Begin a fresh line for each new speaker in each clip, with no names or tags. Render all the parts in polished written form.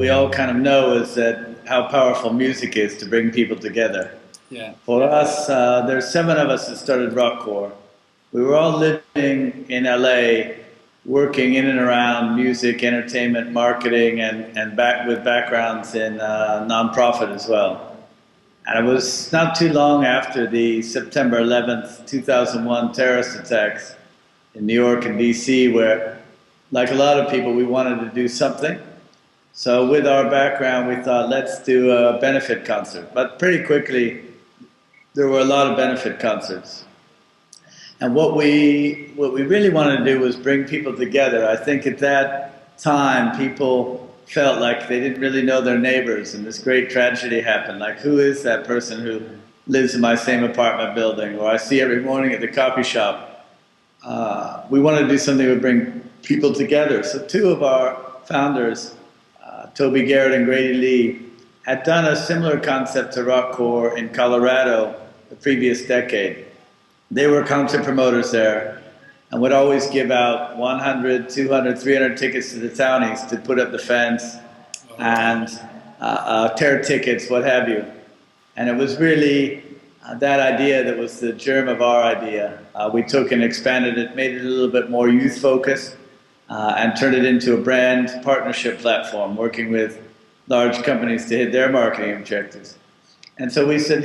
we all kind of know is that how powerful music is to bring people together.
Yeah.
For us, there's 7 of us that started Rockcore. We were all living in LA, working in and around music, entertainment, marketing, and back with backgrounds in nonprofit as well. And it was not too long after the September 11th, 2001 terrorist attacks in New York and DC, where, like a lot of people, we wanted to do something. So with our background, we thought, let's do a benefit concert. But pretty quickly, there were a lot of benefit concerts. And what we really wanted to do was bring people together. I think at that time, people felt like they didn't really know their neighbors, and this great tragedy happened. Like, who is that person who lives in my same apartment building, or I see every morning at the coffee shop? We wanted to do something that would bring people together. So 2 of our founders, Toby Garrett and Grady Lee, had done a similar concept to Rockcore in Colorado the previous decade. They were concert promoters there and would always give out 100, 200, 300 tickets to the townies to put up the fence and tear tickets, what have you. And it was really that idea that was the germ of our idea. We took and expanded it, made it a little bit more youth-focused, and turned it into a brand partnership platform, working with large companies to hit their marketing objectives. And so we said,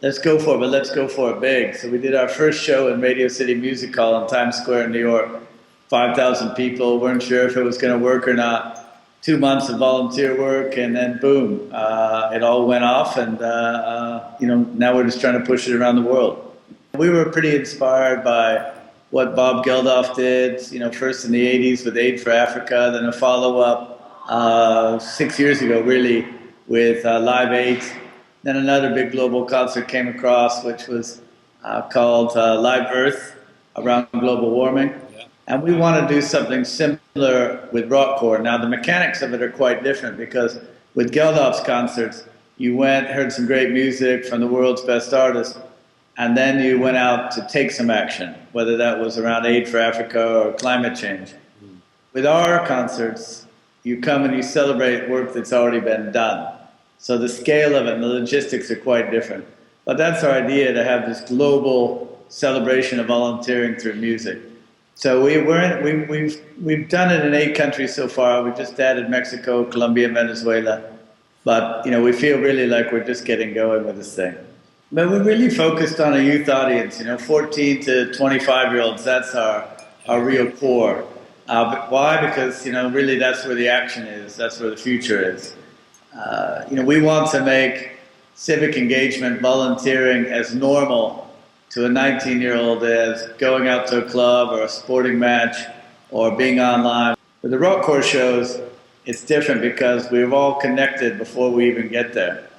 let's go for it, but let's go for it big. So we did our first show in Radio City Music Hall in Times Square in New York. 5,000 people, weren't sure if it was going to work or not. 2 months of volunteer work, and then boom, it all went off, and now we're just trying to push it around the world. We were pretty inspired by what Bob Geldof did, first in the 80s with Aid for Africa, then a follow-up 6 years ago, really, with Live 8. Then another big global concert came across, which was called Live Earth, around global warming. And we want to do something similar with Rockcore. Now, the mechanics of it are quite different, because with Geldof's concerts, you went, heard some great music from the world's best artists, and then you went out to take some action, whether that was around Aid for Africa or climate change. With our concerts, you come and you celebrate work that's already been done. So the scale of it and the logistics are quite different. But that's our idea, to have this global celebration of volunteering through music. So we've done it in 8 countries so far. We've just added Mexico, Colombia, and Venezuela. But we feel really like we're just getting going with this thing. But we're really focused on a youth audience, 14 to 25-year-olds. That's our real core. But why? Because really that's where the action is. That's where the future is. We want to make civic engagement, volunteering as normal to a 19-year-old as going out to a club or a sporting match or being online. With the Rockcore shows, it's different because we've all connected before we even get there.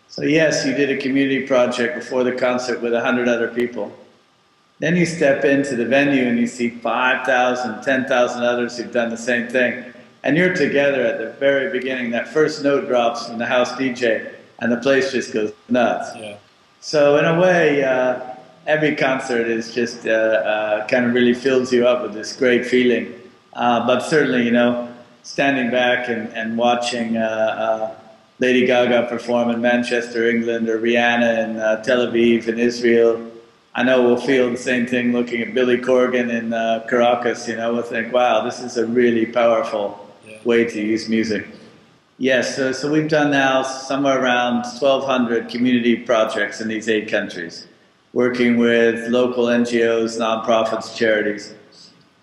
So yes, you did a community project before the concert with 100 other people. Then you step into the venue and you see 5,000, 10,000 others who've done the same thing. And you're together at the very beginning. That first note drops from the house DJ, and the place just goes nuts.
Yeah.
So in a way, every concert is just kind of really fills you up with this great feeling. But certainly, standing back and watching Lady Gaga perform in Manchester, England, or Rihanna in Tel Aviv in Israel, I know we'll feel the same thing looking at Billy Corgan in Caracas. We'll think, wow, this is a really powerful way to use music. Yes, so we've done now somewhere around 1,200 community projects in these 8 countries, working with local NGOs, nonprofits, charities.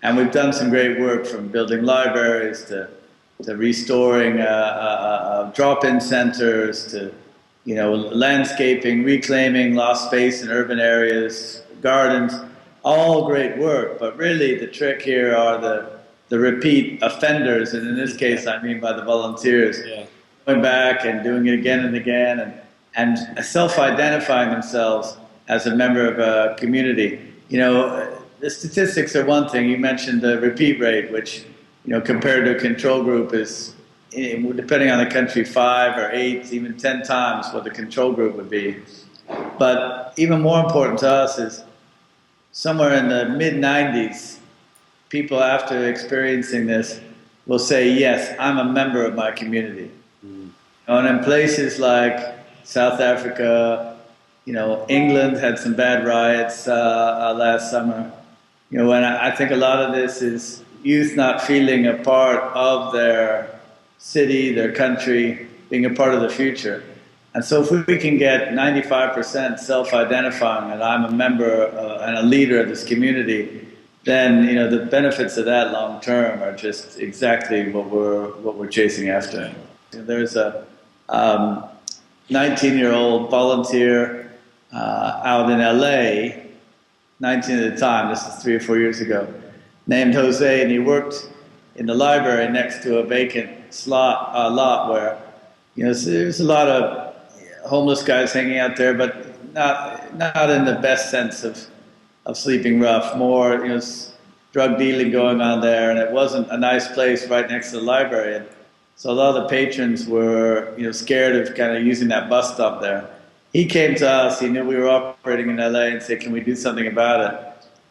And we've done some great work, from building libraries to restoring drop-in centers to landscaping, reclaiming lost space in urban areas, gardens, all great work. But really the trick here are the repeat offenders, and in this case I mean by the volunteers, going back and doing it again and again, and self-identifying themselves as a member of a community. The statistics are one thing. You mentioned the repeat rate, which compared to a control group is, depending on the country, 5 or 8, even 10 times what the control group would be. But even more important to us is somewhere in the mid-90s, people after experiencing this will say, yes, I'm a member of my community. And in places like South Africa, England had some bad riots last summer. And I think a lot of this is youth not feeling a part of their city, their country, being a part of the future. And so if we can get 95% self-identifying that I'm a member and a leader of this community, then the benefits of that long term are just exactly what we're chasing after. There's a 19-year-old volunteer out in LA, 19 at the time, this is 3 or 4 years ago, named Jose, and he worked in the library next to a vacant lot where there's a lot of homeless guys hanging out there, but not in the best sense of sleeping rough. More drug dealing going on there, and it wasn't a nice place right next to the library. And so a lot of the patrons were scared of kind of using that bus stop there. He came to us. He knew we were operating in LA and said, "Can we do something about it?"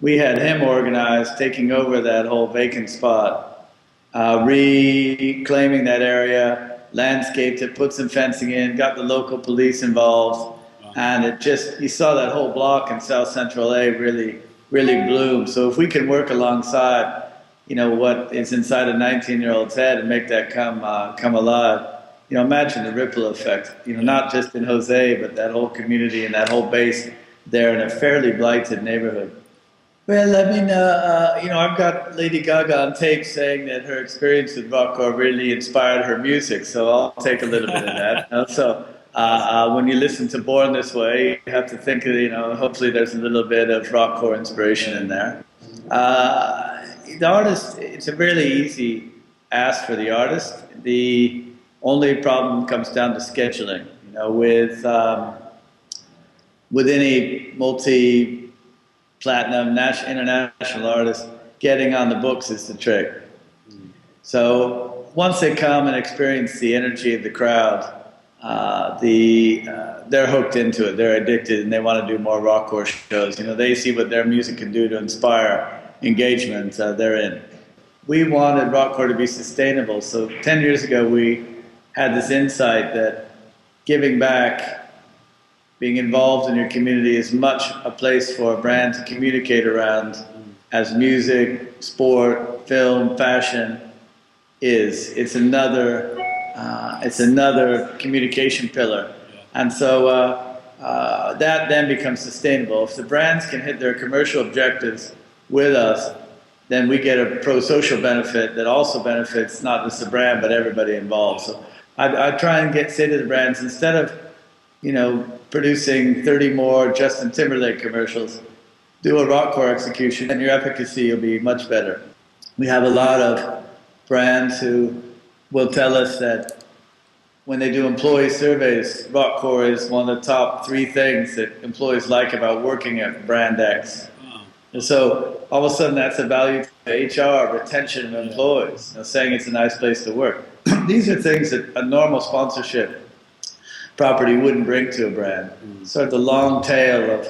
We had him organized, taking over that whole vacant spot, reclaiming that area, landscaped it, put some fencing in, got the local police involved, and you saw that whole block in South Central LA really bloom. So if we can work alongside, what is inside a 19-year-old's head and make that come alive, imagine the ripple effect. Not just in Jose, but that whole community and that whole base there in a fairly blighted neighborhood. Well, I mean, I've got Lady Gaga on tape saying that her experience with rockcore really inspired her music, so I'll take a little bit of that. So when you listen to Born This Way, you have to think of, hopefully there's a little bit of rockcore inspiration in there. The artist, it's a really easy ask for the artist. The only problem comes down to scheduling. With any multi-platinum international artist, getting on the books is the trick. So once they come and experience the energy of the crowd, they're hooked into it. They're addicted, and they want to do more rockcore shows. They see what their music can do to inspire engagement. They're in. We wanted rockcore to be sustainable, so 10 years ago we had this insight that giving back, being involved in your community is much a place for a brand to communicate around as music, sport, film, fashion is. It's another communication pillar. And so that then becomes sustainable. If the brands can hit their commercial objectives with us, then we get a pro-social benefit that also benefits not just the brand, but everybody involved. So I try and say to the brands, instead of producing 30 more Justin Timberlake commercials, do a rockcore execution and your efficacy will be much better. We have a lot of brands who will tell us that when they do employee surveys, rockcore is one of the top 3 things that employees like about working at brand X. And so all of a sudden that's a value to HR, retention of employees, saying it's a nice place to work. These are things that a normal sponsorship property wouldn't bring to a brand. Sort of the long tail of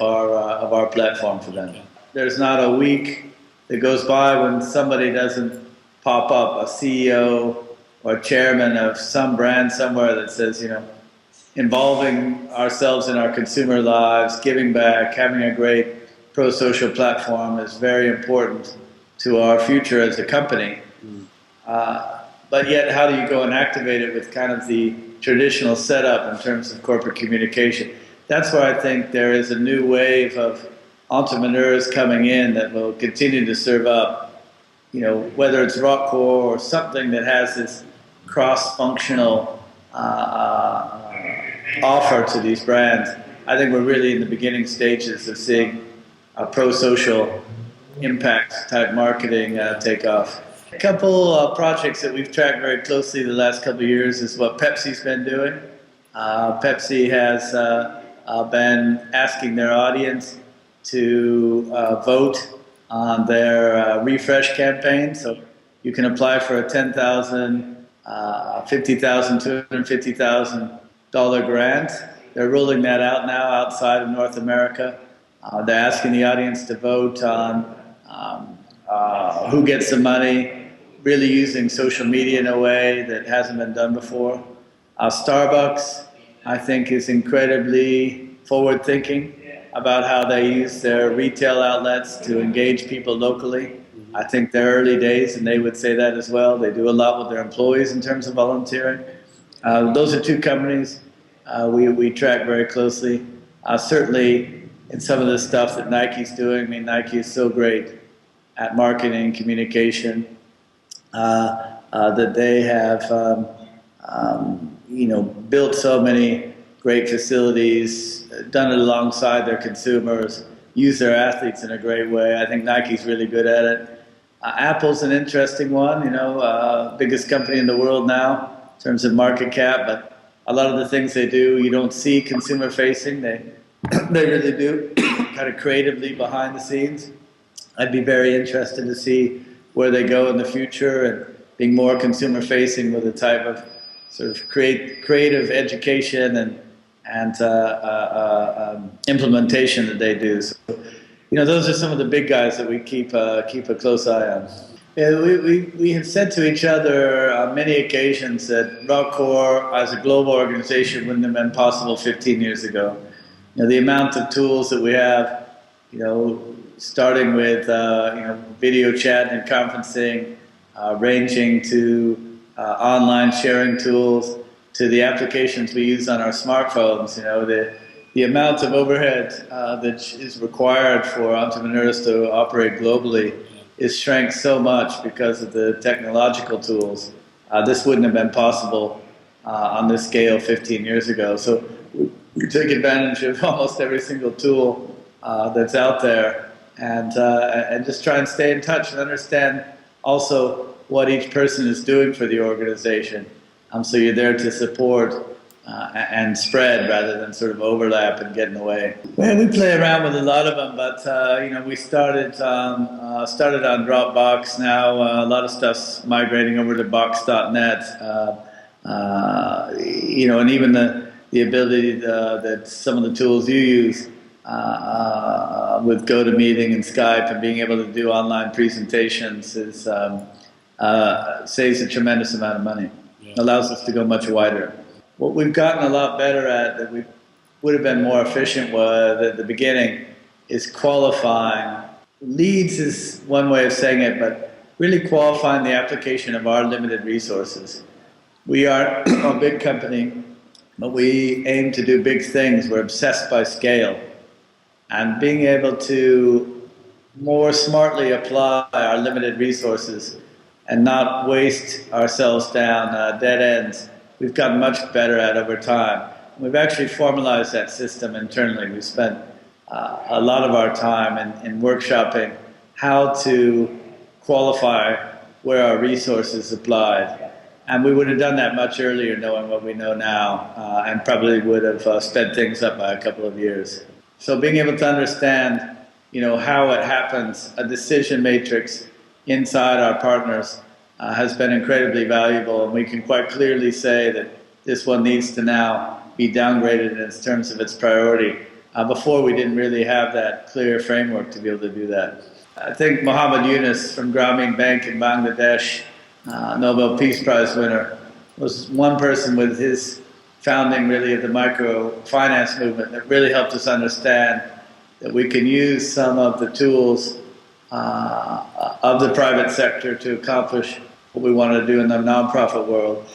our platform for them. There's not a week that goes by when somebody doesn't pop up, a CEO or chairman of some brand somewhere that says, involving ourselves in our consumer lives, giving back, having a great pro-social platform is very important to our future as a company. But yet, how do you go and activate it with kind of the traditional setup in terms of corporate communication? That's where I think there is a new wave of entrepreneurs coming in that will continue to serve up, whether it's rockcore or something that has this cross-functional offer to these brands. I think we're really in the beginning stages of seeing a pro-social impact type marketing take off. A couple projects that we've tracked very closely the last couple of years is what Pepsi's been doing. Pepsi has been asking their audience to vote on their refresh campaign. So you can apply for a $10,000, $50,000, $250,000 grant. They're rolling that out now outside of North America. They're asking the audience to vote on who gets the money, really using social media in a way that hasn't been done before. Starbucks, I think, is incredibly forward-thinking about how they use their retail outlets to engage people locally. I think they're early days, and they would say that as well. They do a lot with their employees in terms of volunteering. Those are two companies we track very closely. Certainly, in some of the stuff that Nike's doing, I mean, Nike is so great at marketing, communication, that they have, built so many great facilities, done it alongside their consumers, use their athletes in a great way. I think Nike's really good at it. Apple's an interesting one, biggest company in the world now in terms of market cap, but a lot of the things they do, you don't see consumer facing. They really do, kind of creatively behind the scenes. I'd be very interested to see where they go in the future and being more consumer facing with the type of sort of creative education and implementation that they do. So, those are some of the big guys that we keep a close eye on. Yeah, we have said to each other on many occasions that Rockcore as a global organization wouldn't have been possible 15 years ago. The amount of tools that we have, starting with video chat and conferencing, ranging to online sharing tools, to the applications we use on our smartphones. The amount of overhead that is required for entrepreneurs to operate globally is shrank so much because of the technological tools. This wouldn't have been possible on this scale 15 years ago. So we take advantage of almost every single tool that's out there, and just try and stay in touch and understand also what each person is doing for the organization. So you're there to support and spread rather than sort of overlap and get in the way. Well, we play around with a lot of them, but we started on Dropbox. Now a lot of stuff's migrating over to Box.net. And even the ability that some of the tools you use with GoToMeeting and Skype and being able to do online presentations saves a tremendous amount of money. Yeah. Allows us to go much wider. What we've gotten a lot better at that we would have been more efficient with at the beginning is qualifying. Leads is one way of saying it, but really qualifying the application of our limited resources. We are a big company, but we aim to do big things. We're obsessed by scale. And being able to more smartly apply our limited resources and not waste ourselves down dead ends, we've gotten much better at over time. We've actually formalized that system internally. We've spent a lot of our time in workshopping how to qualify where our resources applied. And we would have done that much earlier knowing what we know now, and probably would have sped things up by a couple of years. So being able to understand, how it happens, a decision matrix inside our partners has been incredibly valuable, and we can quite clearly say that this one needs to now be downgraded in terms of its priority. Before we didn't really have that clear framework to be able to do that. I think Muhammad Yunus from Grameen Bank in Bangladesh, Nobel Peace Prize winner, was one person with his founding really of the microfinance movement that really helped us understand that we can use some of the tools of the private sector to accomplish what we want to do in the nonprofit world.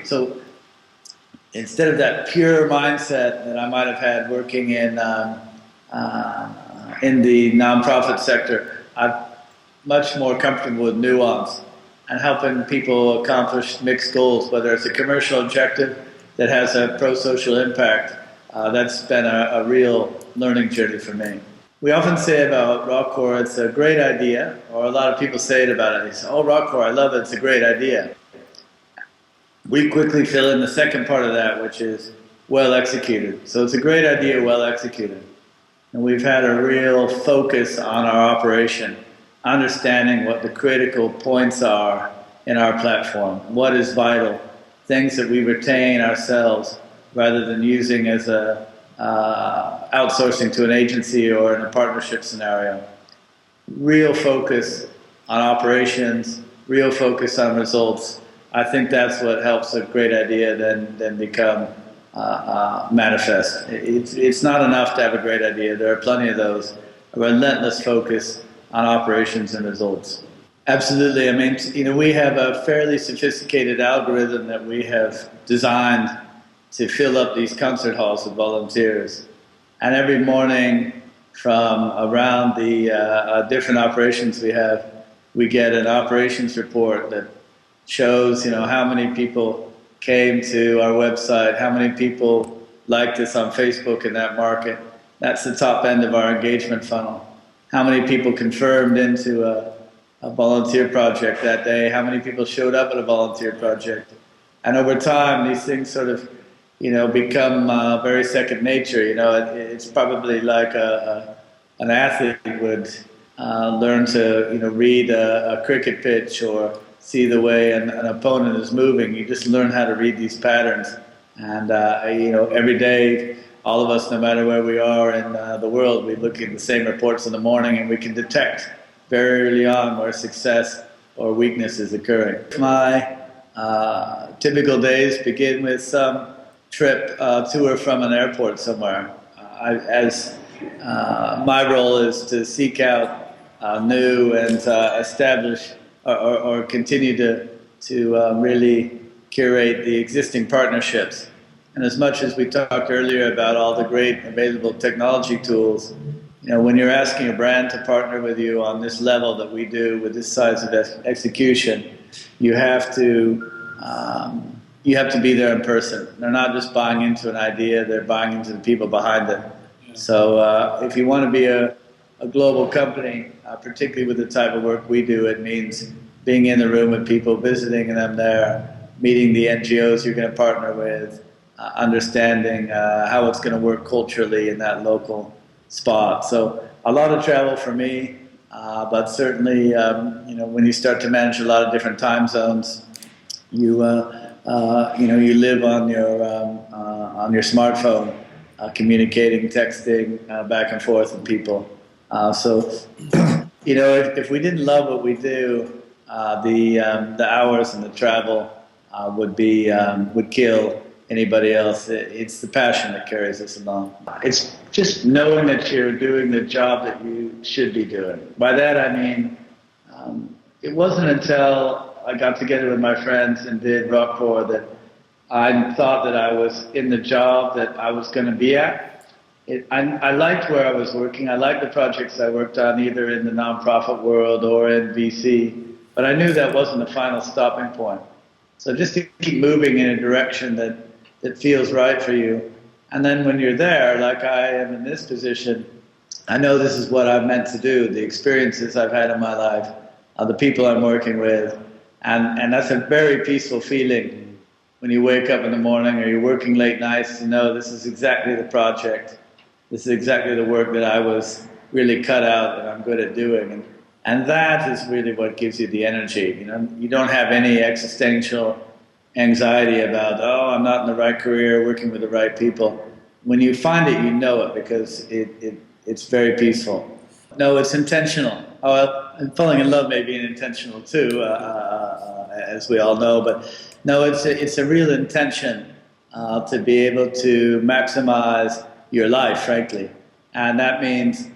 So instead of that pure mindset that I might have had working in the nonprofit sector, I'm much more comfortable with nuance and helping people accomplish mixed goals, whether it's a commercial objective that has a pro-social impact. That's been a real learning journey for me. We often say about Rockcore, it's a great idea, or a lot of people say it about it. They say, oh, Rockcore, I love it, it's a great idea. We quickly fill in the second part of that, which is well executed. So it's a great idea, well executed. And we've had a real focus on our operation, understanding what the critical points are in our platform, what is vital, things that we retain ourselves rather than using as a outsourcing to an agency or in a partnership scenario. Real focus on operations, real focus on results. I think that's what helps a great idea then become manifest. It's not enough to have a great idea. There are plenty of those. A relentless focus on operations and results. Absolutely. I mean, we have a fairly sophisticated algorithm that we have designed to fill up these concert halls with volunteers. And every morning from around the different operations we have, we get an operations report that shows, how many people came to our website, how many people liked us on Facebook in that market. That's the top end of our engagement funnel. How many people confirmed into a volunteer project that day, how many people showed up at a volunteer project. And over time, these things sort of, become very second nature. It's probably like an athlete would learn to, read a cricket pitch or see the way an opponent is moving. You just learn how to read these patterns. And, every day, all of us, no matter where we are in the world, we look at the same reports in the morning and we can detect very early on where success or weakness is occurring. My typical days begin with some trip to or from an airport somewhere. My role is to seek out new and establish or continue to really curate the existing partnerships. And as much as we talked earlier about all the great available technology tools, when you're asking a brand to partner with you on this level that we do with this size of execution, you have to be there in person. They're not just buying into an idea; they're buying into the people behind it. So, if you want to be a global company, particularly with the type of work we do, it means being in the room with people, visiting them there, meeting the NGOs you're going to partner with, understanding how it's going to work culturally in that local spot. So a lot of travel for me, but certainly, when you start to manage a lot of different time zones, you live on your smartphone, communicating, texting back and forth with people. If we didn't love what we do, the hours and the travel would kill anybody else. It's the passion that carries us along. It's just knowing that you're doing the job that you should be doing. By that I mean, it wasn't until I got together with my friends and did rockcore that I thought that I was in the job that I was going to be at. I liked where I was working. I liked the projects I worked on, either in the nonprofit world or in VC, but I knew that wasn't the final stopping point. So just to keep moving in a direction that feels right for you. And then when you're there, like I am in this position, I know this is what I'm meant to do, the experiences I've had in my life, the people I'm working with, and that's a very peaceful feeling when you wake up in the morning or you're working late nights to know this is exactly the project, this is exactly the work that I was really cut out and I'm good at doing. And that is really what gives you the energy. You don't have any existential anxiety about, I'm not in the right career, working with the right people. When you find it, you know it because it's very peaceful. No, it's intentional. And falling in love may be intentional too, as we all know. But no, it's a real intention to be able to maximize your life, frankly. And that means,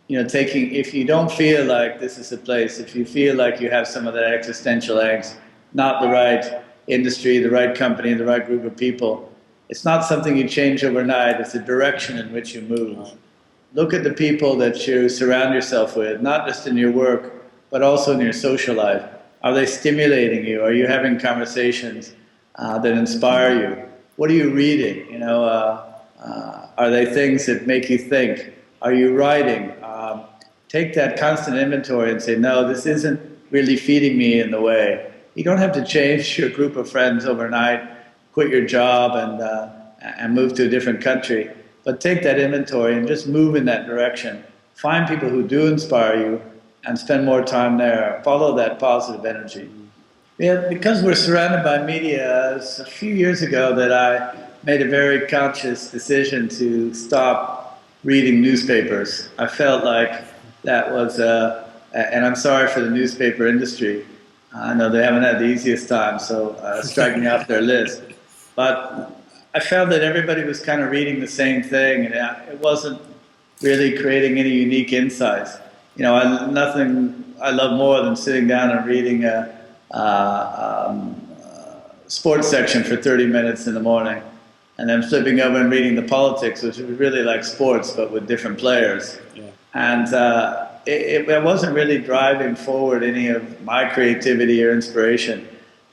if you don't feel like this is a place, if you feel like you have some of that existential angst, not the right industry, the right company, the right group of people, it's not something you change overnight, it's a direction in which you move. Look at the people that you surround yourself with, not just in your work, but also in your social life. Are they stimulating you? Are you having conversations that inspire you? What are you reading? Are they things that make you think? Are you writing? Take that constant inventory and say, no, this isn't really feeding me in the way. You don't have to change your group of friends overnight, quit your job and move to a different country. But take that inventory and just move in that direction. Find people who do inspire you and spend more time there. Follow that positive energy. Yeah, because we're surrounded by media, it was a few years ago that I made a very conscious decision to stop reading newspapers. I felt like that was, and I'm sorry for the newspaper industry, I know they haven't had the easiest time, so striking off their list. But I found that everybody was kind of reading the same thing, and it wasn't really creating any unique insights. You know, nothing I love more than sitting down and reading a sports section for 30 minutes in the morning, and then flipping over and reading the politics, which was really like sports but with different players. Yeah. And it wasn't really driving forward any of my creativity or inspiration.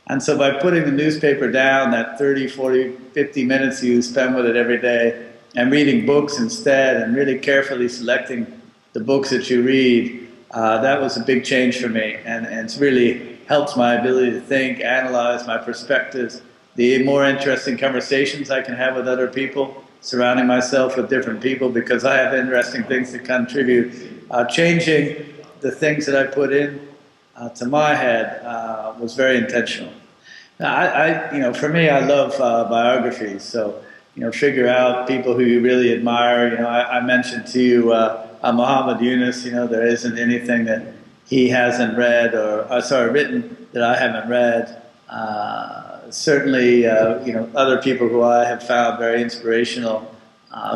And so by putting the newspaper down, that 30, 40, 50 minutes you spend with it every day, and reading books instead, and really carefully selecting the books that you read, that was a big change for me. And it's really helped my ability to think, analyze my perspectives, the more interesting conversations I can have with other people, surrounding myself with different people because I have interesting things to contribute. Changing the things that I put in to my head was very intentional. Now, for me, I love biographies. So, figure out people who you really admire. I mentioned to you Muhammad Yunus. There isn't anything that he hasn't read written that I haven't read. Certainly, other people who I have found very inspirational,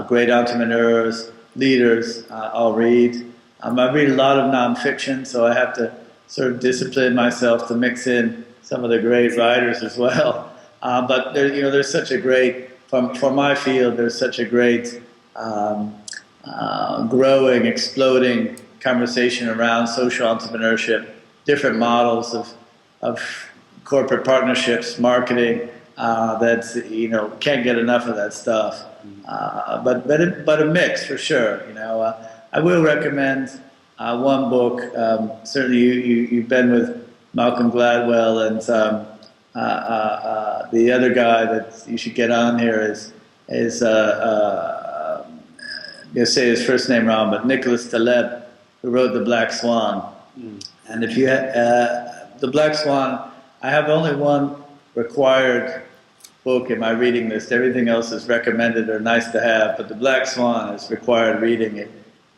great entrepreneurs, leaders, I'll read. I read a lot of nonfiction, so I have to sort of discipline myself to mix in some of the great writers as well. But there's such a great, for my field, there's such a great growing, exploding conversation around social entrepreneurship, different models of corporate partnerships, marketing. That's can't get enough of that stuff. But a mix for sure. I will recommend one book. Certainly, you've been with Malcolm Gladwell, and the other guy that you should get on here is you'll say his first name wrong, but Nicholas Taleb, who wrote The Black Swan. And if you The Black Swan, I have only one required book in my reading list. Everything else is recommended or nice to have, but The Black Swan is required reading. It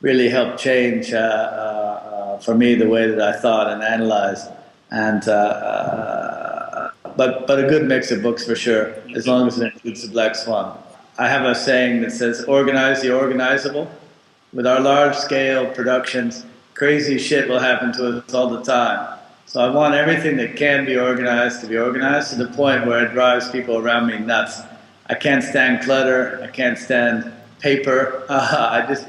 really helped change for me the way that I thought and analyzed. And but a good mix of books for sure, as long as it includes The Black Swan. I have a saying that says, "Organize the organizable." With our large-scale productions, crazy shit will happen to us all the time. So I want everything that can be organized to be organized to the point where it drives people around me nuts. I can't stand clutter. I can't stand paper.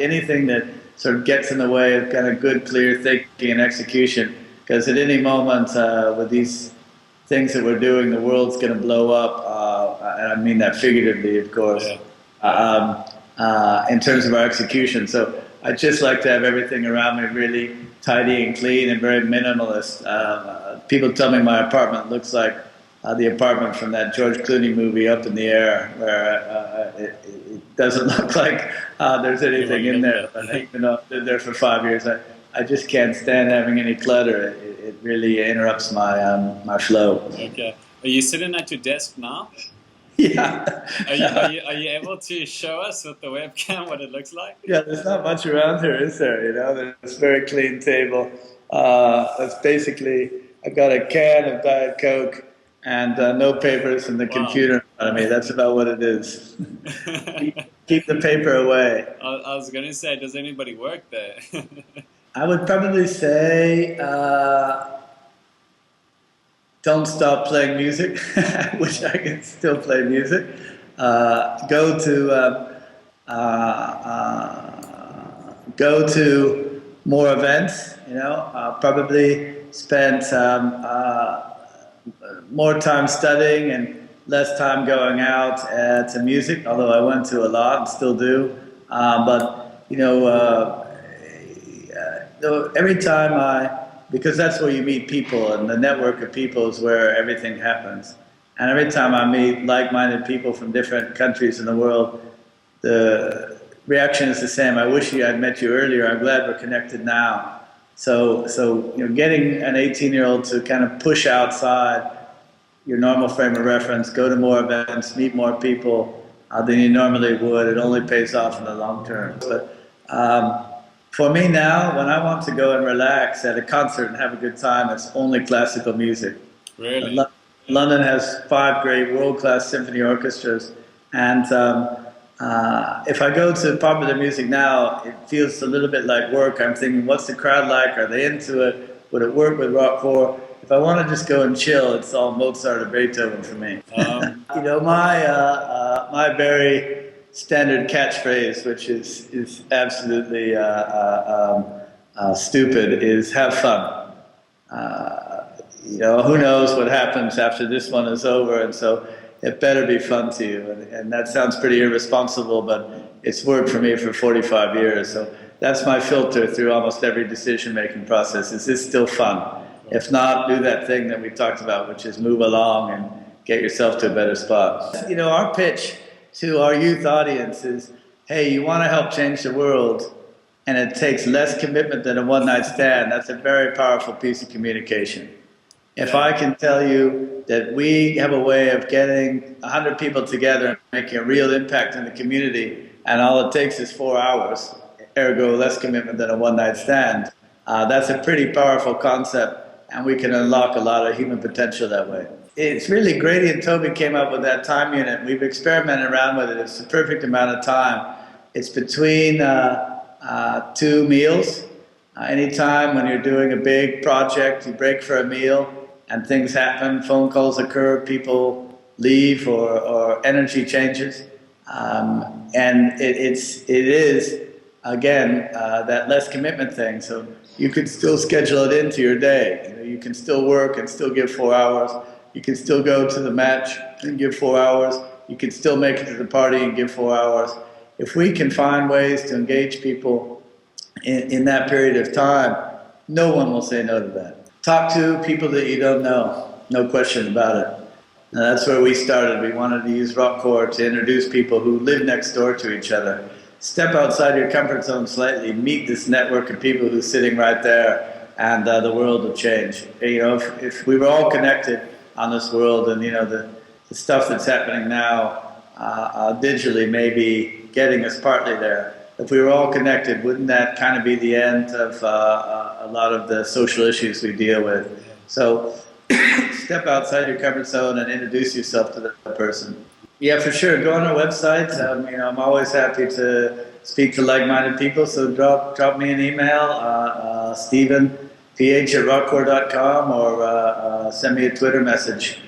Anything that sort of gets in the way of kind of good, clear thinking and execution. Because at any moment with these things that we're doing, the world's going to blow up. And I mean that figuratively, of course, in terms of our execution. So I just like to have everything around me really tidy and clean and very minimalist. People tell me my apartment looks like the apartment from that George Clooney movie, Up in the Air, where it doesn't look like there's anything in there. But even though I've been there for 5 years, I just can't stand having any clutter. It really interrupts my flow.
Okay. Are you sitting at your desk now?
Yeah.
Are you able to show us with the webcam what it looks like?
Yeah, there's not much around here, is there? There's a very clean table. That's basically, I've got a can of Diet Coke and no papers and the computer in front of me. That's about what it is. Keep the paper away.
I was going to say, does anybody work there?
I would probably say don't stop playing music. I wish I could still play music. Go to more events. Probably spend more time studying and less time going out to music. Although I went to a lot and still do, every time because that's where you meet people, and the network of people is where everything happens. And every time I meet like-minded people from different countries in the world, the reaction is the same. I wish I'd met you earlier. I'm glad we're connected now. So getting an 18-year-old to kind of push outside your normal frame of reference, go to more events, meet more people than you normally would, it only pays off in the long term. But For me now, when I want to go and relax at a concert and have a good time, it's only classical music.
Really?
Lo- London has five great world-class symphony orchestras, and if I go to popular music now, it feels a little bit like work. I'm thinking, what's the crowd like? Are they into it? Would it work with rockcore? If I want to just go and chill, it's all Mozart or Beethoven for me. My very standard catchphrase, which is absolutely stupid, is have fun. Who knows what happens after this one is over, and so it better be fun to you. And that sounds pretty irresponsible, but it's worked for me for 45 years. So that's my filter through almost every decision-making process. Is this still fun? If not, do that thing that we talked about, which is move along and get yourself to a better spot. Our pitch to our youth audience is, hey, you want to help change the world, and it takes less commitment than a one-night stand. That's a very powerful piece of communication. If I can tell you that we have a way of getting 100 people together and making a real impact in the community, and all it takes is 4 hours, ergo less commitment than a one-night stand, that's a pretty powerful concept, and we can unlock a lot of human potential that way. It's really Grady and Toby came up with that time unit. We've experimented around with it. It's the perfect amount of time. It's between two meals. Anytime when you're doing a big project, you break for a meal, and things happen, phone calls occur, people leave, or energy changes. And it is, again, that less commitment thing. So you can still schedule it into your day. You can still work and still give 4 hours. You can still go to the match and give 4 hours. You can still make it to the party and give 4 hours. If we can find ways to engage people in that period of time, no one will say no to that. Talk to people that you don't know, no question about it. Now, that's where we started. We wanted to use rockcore to introduce people who live next door to each other. Step outside your comfort zone slightly, meet this network of people who's sitting right there, and the world will change. If we were all connected on this world, and the stuff that's happening now digitally may be getting us partly there. If we were all connected, wouldn't that kind of be the end of a lot of the social issues we deal with? So step outside your comfort zone and introduce yourself to that person. Yeah, for sure. Go on our website. I'm always happy to speak to like-minded people. So drop me an email, Stephen, ph@rockcore.com, or send me a Twitter message,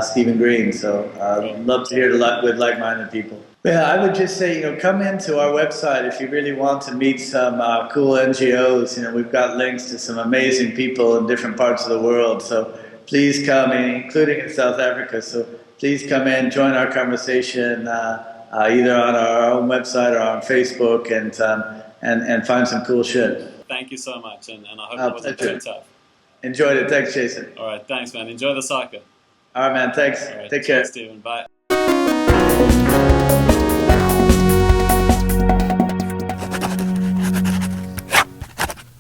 Stephen Greene. So I'd love to hear with like-minded people. Yeah, I would just say, come into our website if you really want to meet some cool NGOs. We've got links to some amazing people in different parts of the world. So please come in, including in South Africa. So please come in, join our conversation, either on our own website or on Facebook, and find some cool shit.
Thank you so much, and I hope it wasn't too tough.
Enjoyed it. Thanks, Jason.
All right, thanks, man. Enjoy the soccer.
All right, man. Thanks.
All right,
Take care.
Stephen. Bye.